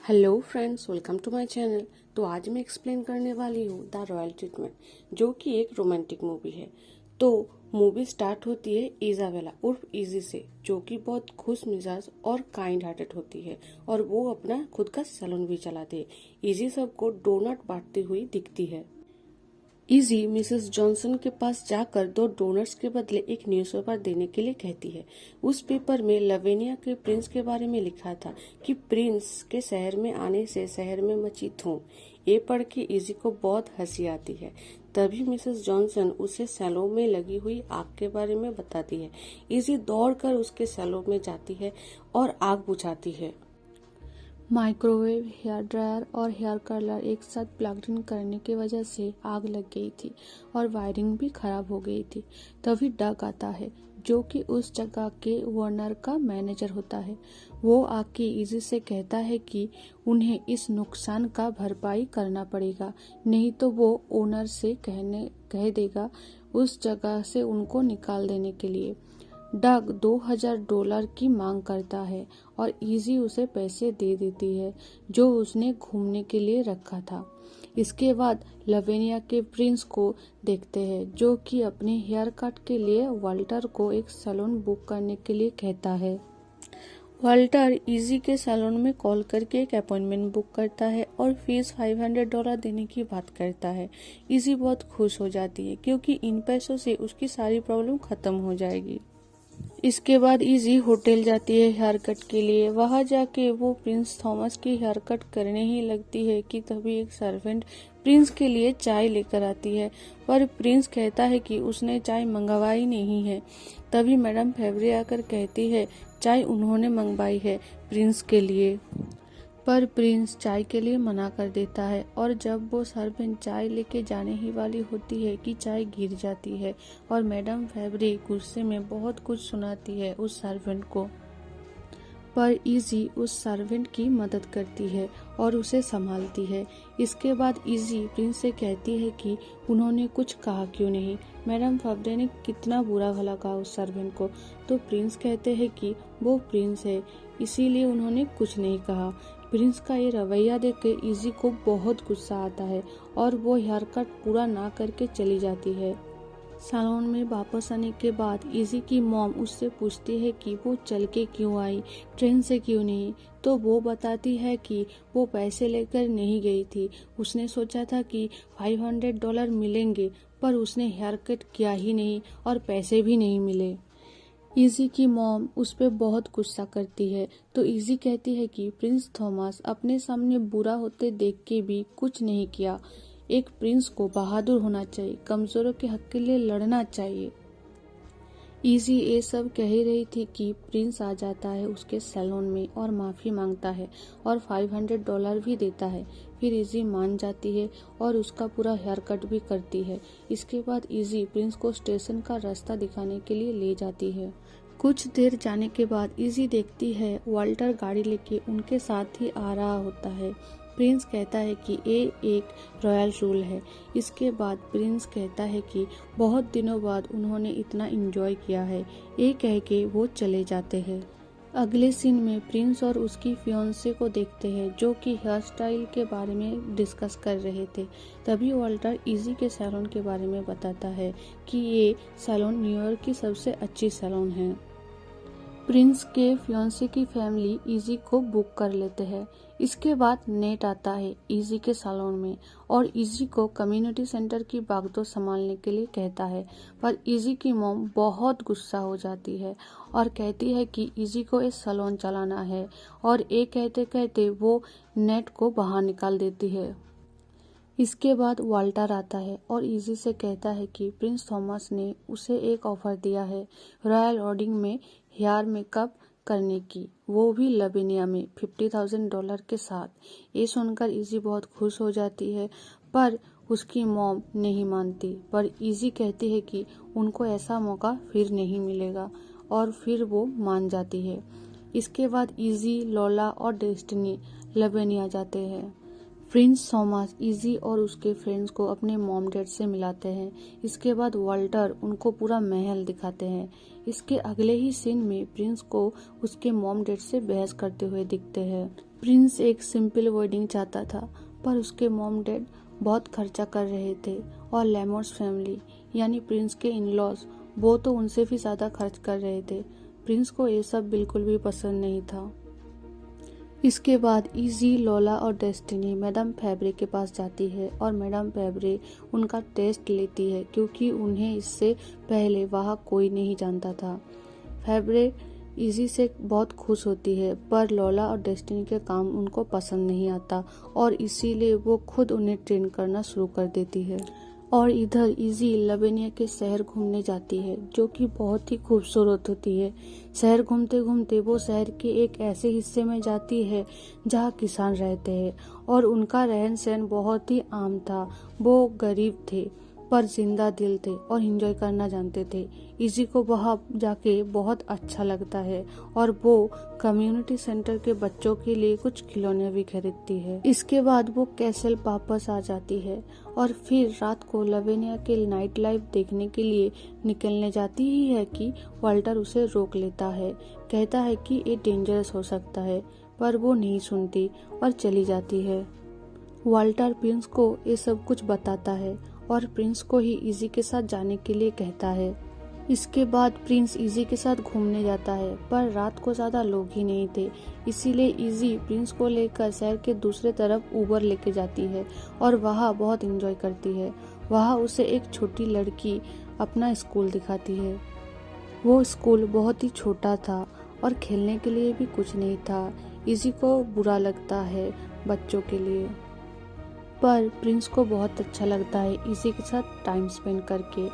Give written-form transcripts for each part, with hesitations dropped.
Hello friends, welcome to my channel. तो आज मैं एक्सप्लेन करने वाली हूँ द रॉयल ट्रीटमेंट, जो कि एक रोमांटिक मूवी है। तो मूवी स्टार्ट होती है इजाबेला उर्फ इजी से, जो कि बहुत खुश मिजाज और काइंड हार्टेड होती है और वो अपना खुद का सैलून भी चलाती है। इजी सबको डोनट बांटती हुई दिखती है। इजी मिसेस जॉनसन के पास जाकर 2 डोनट्स के बदले एक न्यूज़पेपर देने के लिए कहती है। उस पेपर में लवेनिया के प्रिंस के बारे में लिखा था कि प्रिंस के शहर में आने से शहर में मची धूम। ये पढ़ के इजी को बहुत हंसी आती है। तभी मिसेस जॉनसन उसे सैलून में लगी हुई आग के बारे में बताती है। इजी दौड़कर उसके सैलून में जाती है और आग बुझाती है। माइक्रोवेव, हेयर ड्रायर और हेयर कर्लर एक साथ प्लग इन करने की वजह से आग लग गई थी और वायरिंग भी खराब हो गई थी। तभी डग आता है, जो कि उस जगह के ओनर का मैनेजर होता है। वो आके इजी से कहता है कि उन्हें इस नुकसान का भरपाई करना पड़ेगा, नहीं तो वो ओनर से कह देगा उस जगह से उनको निकाल देने के लिए। डग $2000 की मांग करता है और इजी उसे पैसे दे देती है जो उसने घूमने के लिए रखा था। इसके बाद लवेनिया के प्रिंस को देखते हैं, जो कि अपने हेयर कट के लिए वाल्टर को एक सैलून बुक करने के लिए कहता है। वाल्टर इजी के सैलून में कॉल करके एक अपॉइंटमेंट बुक करता है और फीस $500 देने की बात करता है। इजी बहुत खुश हो जाती है क्योंकि इन पैसों से उसकी सारी प्रॉब्लम खत्म हो जाएगी। इसके बाद इजी होटल जाती है हेयर कट के लिए। वहां जाके वो प्रिंस थॉमस की हेयर कट करने ही लगती है कि तभी एक सर्वेंट प्रिंस के लिए चाय लेकर आती है, पर प्रिंस कहता है कि उसने चाय मंगवाई नहीं है। तभी मैडम फेवरे आकर कहती है चाय उन्होंने मंगवाई है प्रिंस के लिए, पर प्रिंस चाय के लिए मना कर देता है। और जब वो सर्वेंट चाय लेके जाने ही वाली होती है कि चाय गिर जाती है और मैडम फेवरे गुस्से में बहुत कुछ सुनाती है उस सर्वेंट को। पर इजी उस सर्वेंट की मदद करती है और उसे संभालती है। इसके बाद इजी प्रिंस से कहती है कि उन्होंने कुछ कहा क्यों नहीं, मैडम फेवरे ने कितना बुरा भला कहा उस सर्वेंट को। तो प्रिंस कहते हैं कि वो प्रिंस है, इसीलिए उन्होंने कुछ नहीं कहा। प्रिंस का ये रवैया देख के इजी को बहुत गुस्सा आता है और वो हेयर कट पूरा ना करके चली जाती है। सैलून में वापस आने के बाद इजी की मॉम उससे पूछती है कि वो चल के क्यों आई, ट्रेन से क्यों नहीं। तो वो बताती है कि वो पैसे लेकर नहीं गई थी, उसने सोचा था कि $500 मिलेंगे, पर उसने हेयर कट किया ही नहीं और पैसे भी नहीं मिले। इजी की मॉम उस पर बहुत गुस्सा करती है। तो इजी कहती है कि प्रिंस थॉमस अपने सामने बुरा होते देख के भी कुछ नहीं किया। एक प्रिंस को बहादुर होना चाहिए, कमजोरों के हक के लिए लड़ना चाहिए। इजी ये सब कह ही रही थी कि प्रिंस आ जाता है उसके सैलून में और माफी मांगता है और $500 भी देता है। फिर इजी मान जाती है और उसका पूरा हेयर कट भी करती है। इसके बाद इजी प्रिंस को स्टेशन का रास्ता दिखाने के लिए ले जाती है। कुछ देर जाने के बाद इजी देखती है वाल्टर गाड़ी लेके उनके साथ ही आ रहा होता है। प्रिंस कहता है कि ये एक रॉयल रूल है। इसके बाद प्रिंस कहता है कि बहुत दिनों बाद उन्होंने इतना एंजॉय किया है। ये कह के वो चले जाते हैं। अगले सीन में प्रिंस और उसकी फियांसे को देखते हैं, जो कि हेयर स्टाइल के बारे में डिस्कस कर रहे थे। तभी वाल्टर इजी के सैलून के बारे में बताता है कि ये सैलून न्यूयॉर्क की सबसे अच्छी सैलून है। प्रिंस के फियांसे की फैमिली इजी को बुक कर लेते हैं। इसके बाद नेट आता है इजी के सैलून में और इजी को कम्युनिटी सेंटर की बागडोर संभालने के लिए कहता है, पर इजी की मॉम बहुत गुस्सा हो जाती है और कहती है कि इजी को एक सैलून चलाना है, और ये कहते कहते वो नेट को बाहर निकाल देती है। इसके बाद वाल्टर आता है और इजी से कहता है कि प्रिंस थॉमस ने उसे एक ऑफर दिया है रॉयल वेडिंग में हेयर मेकअप करने की, वो भी लवेनिया में $50,000 के साथ। ये सुनकर इजी बहुत खुश हो जाती है, पर उसकी मॉम नहीं मानती। पर इजी कहती है कि उनको ऐसा मौका फिर नहीं मिलेगा और फिर वो मान जाती है। इसके बाद इजी, लोला और डेस्टिनी लवेनिया जाते हैं। प्रिंस थॉमस इजी और उसके फ्रेंड्स को अपने मॉम डैड से मिलाते हैं। इसके बाद वाल्टर उनको पूरा महल दिखाते हैं। इसके अगले ही सीन में प्रिंस को उसके मॉम डैड से बहस करते हुए दिखते हैं। प्रिंस एक सिंपल वेडिंग चाहता था, पर उसके मॉम डैड बहुत खर्चा कर रहे थे और लेमोर्स फैमिली यानी प्रिंस के इन-लॉज वो तो उनसे भी ज़्यादा खर्च कर रहे थे। प्रिंस को ये सब बिल्कुल भी पसंद नहीं था। इसके बाद इजी, लोला और डेस्टिनी मैडम फैब्रे के पास जाती है और मैडम फैब्रे उनका टेस्ट लेती है क्योंकि उन्हें इससे पहले वहाँ कोई नहीं जानता था। फैब्रे इजी से बहुत खुश होती है, पर लोला और डेस्टिनी के काम उनको पसंद नहीं आता और इसीलिए वो खुद उन्हें ट्रेन करना शुरू कर देती है। और इधर इजी लवेनिया के शहर घूमने जाती है जो कि बहुत ही खूबसूरत होती है। शहर घूमते घूमते वो शहर के एक ऐसे हिस्से में जाती है जहाँ किसान रहते हैं और उनका रहन सहन बहुत ही आम था। वो गरीब थे पर जिंदा दिल थे और एंजॉय करना जानते थे। इजी को वहाँ जाके बहुत अच्छा लगता है और वो कम्युनिटी सेंटर के बच्चों के लिए कुछ खिलौने भी खरीदती है। इसके बाद वो कैसल वापस आ जाती है और फिर रात को लवेनिया के नाइट लाइफ देखने के लिए निकलने जाती ही है कि वाल्टर उसे रोक लेता है। कहता है कि ये डेंजरस हो सकता है, पर वो नहीं सुनती और चली जाती है। वाल्टर प्रिंस को ये सब कुछ बताता है और प्रिंस को ही इजी के साथ जाने के लिए कहता है। इसके बाद प्रिंस इजी के साथ घूमने जाता है, पर रात को ज्यादा लोग ही नहीं थे, इसीलिए इजी प्रिंस को लेकर शहर के दूसरे तरफ ऊबर लेके जाती है और वहाँ बहुत एंजॉय करती है। वहाँ उसे एक छोटी लड़की अपना स्कूल दिखाती है। वो स्कूल बहुत ही छोटा था और खेलने के लिए भी कुछ नहीं था। इजी को बुरा लगता है बच्चों के लिए, पर प्रिंस को बहुत अच्छा लगता है इजी के साथ टाइम स्पेंड करके।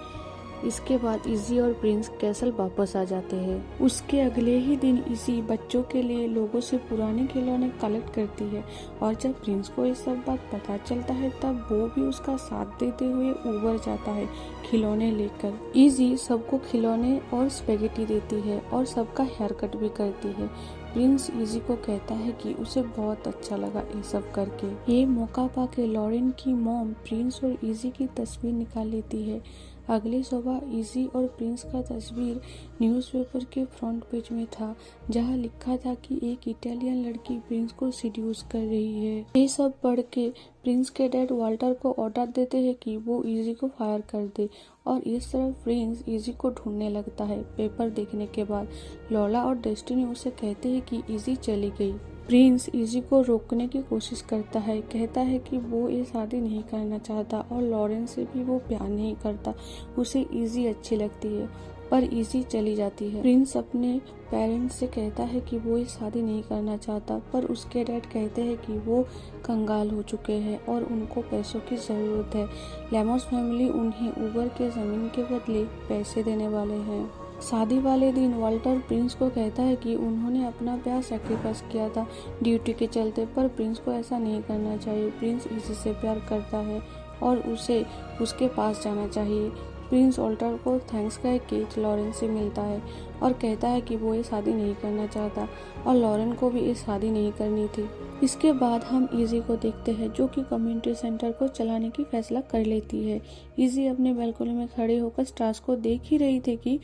इसके बाद इजी और प्रिंस कैसल वापस आ जाते हैं। उसके अगले ही दिन इजी बच्चों के लिए लोगों से पुराने खिलौने कलेक्ट करती है और जब प्रिंस को ये सब बात पता चलता है तब वो भी उसका साथ देते हुए ऊबर जाता है खिलौने लेकर। इजी सबको खिलौने और स्पेगेटी देती है और सबका हेयर कट भी करती है। प्रिंस इजी को कहता है कि उसे बहुत अच्छा लगा ये सब करके। ये मौका पाके लॉरेन की मॉम प्रिंस और इजी की तस्वीर निकाल लेती है। अगली सुबह इजी और प्रिंस का तस्वीर न्यूज़पेपर के फ्रंट पेज में था, जहां लिखा था कि एक इटालियन लड़की प्रिंस को सीड्यूस कर रही है। ये सब पढ़ के प्रिंस के डैड वाल्टर को ऑर्डर देते हैं कि वो इजी को फायर कर दे और इस तरह प्रिंस इजी को ढूंढने लगता है। पेपर देखने के बाद लोला और डेस्टिनी उसे कहते हैं कि इजी चली गई। प्रिंस इजी को रोकने की कोशिश करता है, कहता है कि वो ये शादी नहीं करना चाहता और लॉरेन से भी वो प्यार नहीं करता, उसे इजी अच्छी लगती है, पर इजी चली जाती है। प्रिंस अपने पेरेंट्स से कहता है कि वो ये शादी नहीं करना चाहता, पर उसके डैड कहते हैं कि वो कंगाल हो चुके हैं और उनको पैसों की ज़रूरत है। लेमोस फैमिली उन्हें ऊबर के ज़मीन के बदले पैसे देने वाले हैं। शादी वाले दिन वाल्टर प्रिंस को कहता है कि उन्होंने अपना प्यार सैक्रिफाइस किया था ड्यूटी के चलते, पर प्रिंस को ऐसा नहीं करना चाहिए। प्रिंस इसी से प्यार करता है और उसे उसके पास जाना चाहिए। प्रिंस वाल्टर को थैंक्स कह के लॉरेन से मिलता है और कहता है कि वो ये शादी नहीं करना चाहता और लॉरेन को भी ये शादी नहीं करनी थी। इसके बाद हम इजी को देखते हैं जो कि कम्युनिटी सेंटर को चलाने की फैसला कर लेती है। इजी अपने बालकनी में खड़े होकर स्टार्स को देख ही रही थी कि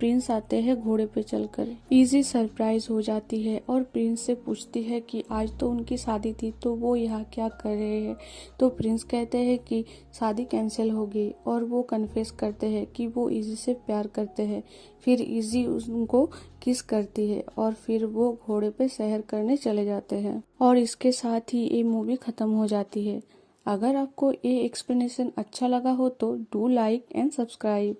प्रिंस आते हैं घोड़े पे चलकर। इजी सरप्राइज हो जाती है और प्रिंस से पूछती है कि आज तो उनकी शादी थी तो वो यहाँ क्या कर रहे हैं। तो प्रिंस कहते हैं कि शादी कैंसिल हो गई और वो कन्फेस करते हैं कि वो इजी से प्यार करते हैं। फिर इजी उनको किस करती है और फिर वो घोड़े पे सैर करने चले जाते हैं और इसके साथ ही ये मूवी खत्म हो जाती है। अगर आपको ये एक्सप्लेनेशन अच्छा लगा हो तो डू लाइक एंड सब्सक्राइब।